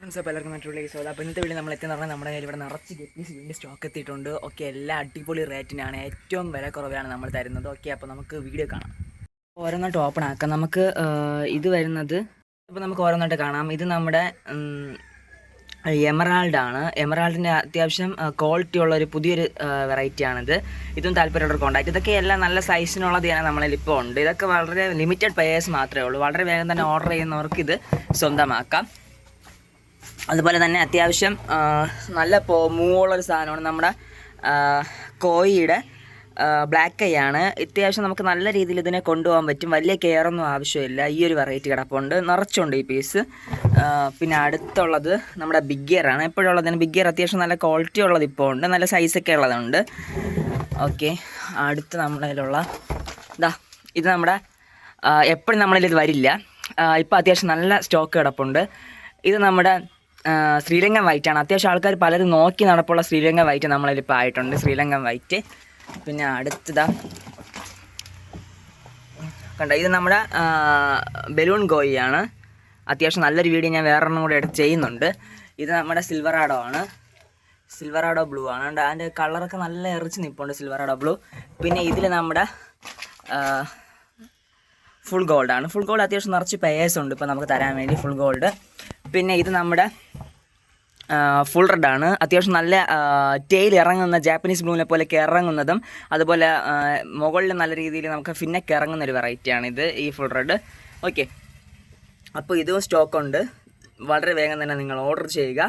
അപ്പോൾ എല്ലാവർക്കും മറ്റുള്ള ഈസോദ. അപ്പോൾ ഇന്നത്തെ വീഡിയോ നമ്മൾ എത്തിയെന്ന് പറഞ്ഞാൽ നമ്മുടെ കയ്യിൽ ഇവിടെ നിറച്ച് ഗപ്പീസ് വീണ്ടും സ്റ്റോക്ക് എത്തിയിട്ടുണ്ട്. ഓക്കെ, എല്ലാ അടിപൊളി റേറ്റിനാണ്, ഏറ്റവും വില കുറവാണ് നമ്മൾ തരുന്നത്. ഓക്കെ, അപ്പോൾ നമുക്ക് വീഡിയോ കാണാം. ഓരോന്നായിട്ട് ഓപ്പൺ ആക്കാം. നമുക്ക് ഇത് വരുന്നത്, അപ്പോൾ നമുക്ക് ഓരോന്നായിട്ട് കാണാം. ഇത് നമ്മുടെ എമറാൾഡാണ്. എമറാൾഡിൻ്റെ അത്യാവശ്യം ക്വാളിറ്റി ഉള്ള ഒരു പുതിയൊരു വെറൈറ്റിയാണിത്. ഇതും താല്പര്യമുള്ളവർ കോൺടാക്ട്. ഇതൊക്കെ എല്ലാം നല്ല സൈസിനുള്ളത് നമ്മളിൽ ഇപ്പോൾ ഉണ്ട്. ഇതൊക്കെ വളരെ ലിമിറ്റഡ് പെയേഴ്സ് മാത്രമേ ഉള്ളൂ. വളരെ വേഗം തന്നെ ഓർഡർ ചെയ്യുന്നവർക്ക് ഇത് സ്വന്തമാക്കാം. അതുപോലെ തന്നെ അത്യാവശ്യം നല്ല മൂവുള്ളൊരു സാധനമാണ് നമ്മുടെ കോയിയുടെ ബ്ലാക്ക് ഐ ആണ്. അത്യാവശ്യം നമുക്ക് നല്ല രീതിയിൽ ഇതിനെ കൊണ്ടുപോകാൻ പറ്റും. വലിയ കെയറൊന്നും ആവശ്യമില്ല. ഈ ഒരു വെറൈറ്റി കിടപ്പുണ്ട്, നിറച്ചുണ്ട് ഈ പീസ്. പിന്നെ അടുത്തുള്ളത് നമ്മുടെ ബിഗ് ഗിയർ ആണ്. എപ്പോഴുള്ളതിന് ബിഗ് ഗിയർ അത്യാവശ്യം നല്ല ക്വാളിറ്റി ഉള്ളത് ഇപ്പോൾ ഉണ്ട്, നല്ല സൈസൊക്കെ ഉള്ളതുണ്ട്. ഓക്കെ, അടുത്ത് നമ്മളിലുള്ള ഇത് നമ്മുടെ എപ്പോഴും നമ്മളിത് വരില്ല, ഇപ്പോൾ അത്യാവശ്യം നല്ല സ്റ്റോക്ക് കിടപ്പുണ്ട്. ഇത് നമ്മുടെ ശ്രീലങ്കൻ വൈറ്റാണ്. അത്യാവശ്യം ആൾക്കാർ പലരും നോക്കി നടപ്പുള്ള ശ്രീലങ്കൻ വൈറ്റ് നമ്മളിലിപ്പോൾ ആയിട്ടുണ്ട്, ശ്രീലങ്കൻ വൈറ്റ്. പിന്നെ അടുത്തതാ കണ്ട, ഇത് നമ്മുടെ ബലൂൺ ഗോയിയാണ്. അത്യാവശ്യം നല്ലൊരു വീഡിയോ ഞാൻ വേറൊരെണ്ണം കൂടെ എടുത്ത് ചെയ്യുന്നുണ്ട്. ഇത് നമ്മുടെ സിൽവറാഡോ ആണ്, സിൽവറാഡോ ബ്ലൂ ആണ്. അതിൻ്റെ കളറൊക്കെ നല്ല എറിച്ച് നിൽപ്പുണ്ട്, സിൽവറാഡോ ബ്ലൂ. പിന്നെ ഇതിൽ നമ്മുടെ ഫുൾ ഗോൾഡാണ്. ഫുൾ ഗോൾഡ് അത്യാവശ്യം നിറച്ച് പേയേഴ്സ് ഉണ്ട് ഇപ്പോൾ നമുക്ക് തരാൻ വേണ്ടി, ഫുൾ ഗോൾഡ്. പിന്നെ ഇത് നമ്മുടെ ഫുൾ റെഡ് ആണ്. അത്യാവശ്യം നല്ല ടെയിൽ ഇറങ്ങുന്ന, ജാപ്പനീസ് ബ്ലൂവിനെ പോലെയൊക്കെ ഇറങ്ങുന്നതും അതുപോലെ മുകളിൽ നല്ല രീതിയിൽ നമുക്ക് ഫിന്നൊക്കെ ഇറങ്ങുന്ന ഒരു വെറൈറ്റിയാണ് ഇത്, ഈ ഫുൾ റെഡ്. ഓക്കെ, അപ്പോൾ ഇതും സ്റ്റോക്കുണ്ട്. വളരെ വേഗം തന്നെ നിങ്ങൾ ഓർഡർ ചെയ്യുക.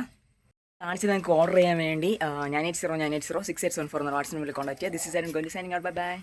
കാണിച്ച് നിങ്ങൾക്ക് ഓർഡർ ചെയ്യാൻ വേണ്ടി 980 980 6874 എന്ന വാട്സ്ആപ്പിൽ കോൺടാക്ട് ചെയ്യുക. This is I'm going to signing out. Bye by.